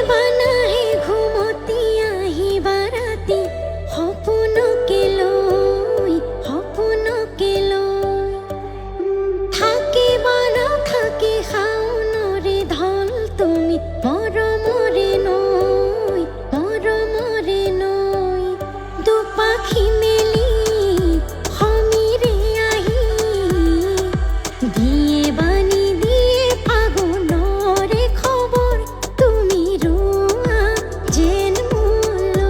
বানাহে ঘুমতি আহিবা ৰাতি সপোনকে লৈ থাকে বা নাথাকে শাওনৰে ঢল তুমি মৰমৰে নৈ দুপাখি মেলি সমীৰে আহি দিয়ে বানি দিয়ে ফাগুনৰে খবৰ তুমি ৰোৱা যেন মোলৈ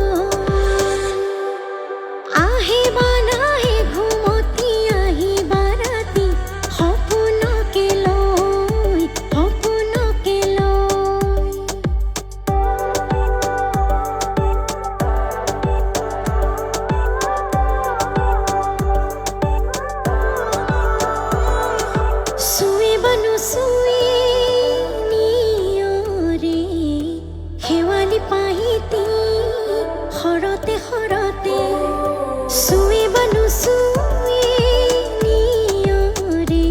আহে বা নাহে ঘুমতি আহিবা ৰাতি সপোনকে লৈ চুৱে বা নুচুৱে নিয়ৰে শেৱালি পাহিতি সৰতে চুৱে বা নুচুৱে নিয়ৰে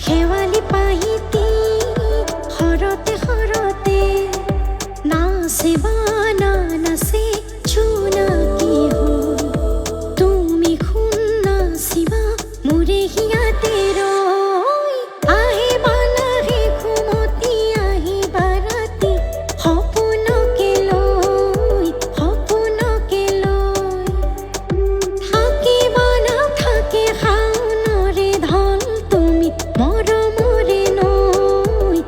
শেৱালি পাহিতি সৰতে নাচে বা নাচে জোনাকী হৈ তুমি শুন নাচিবা মোৰে হিয়াতে ৰৈ আহে বা নাহে ঘুমতি আহিবা ৰাতি সপোনকে লৈ থাকে বা নাথাকে শাওনৰে ঢল তুমি মৰমৰে নৈ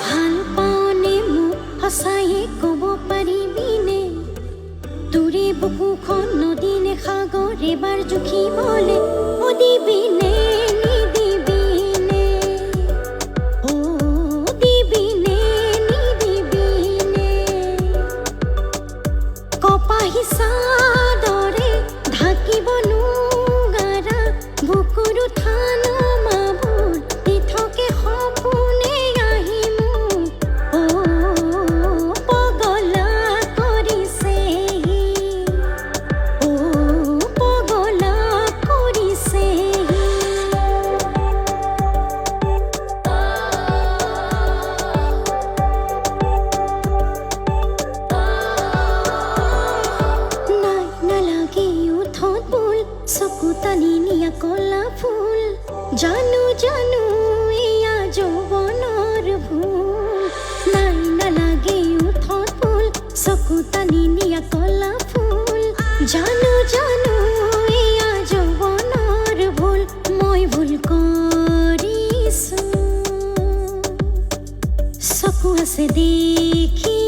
ভাল পাওনে মোক সঁচায়ে ক'ব পাৰিবিনে তোৰে বুকুখন নদী নে সাগৰ এবাৰ জুখিবলে দিবিনে নিদিবিনে কপাহী চাদৰে ঢাকিব নোৱাৰা বুকুৰ উঠান মাবোৰ দি থাকে সপোনে আহি মোক পগলা কৰিছে চকু টানি নিয়া কলা ফুল জানো এয়া যৌৱনৰ ভুল নাই নালাগে উঠত ফুল চকু টানি নিয়া কলা ফুল জানো এয়া যৌৱনৰ ভুল মই ভুল কৰিছো চকু আছে দেখি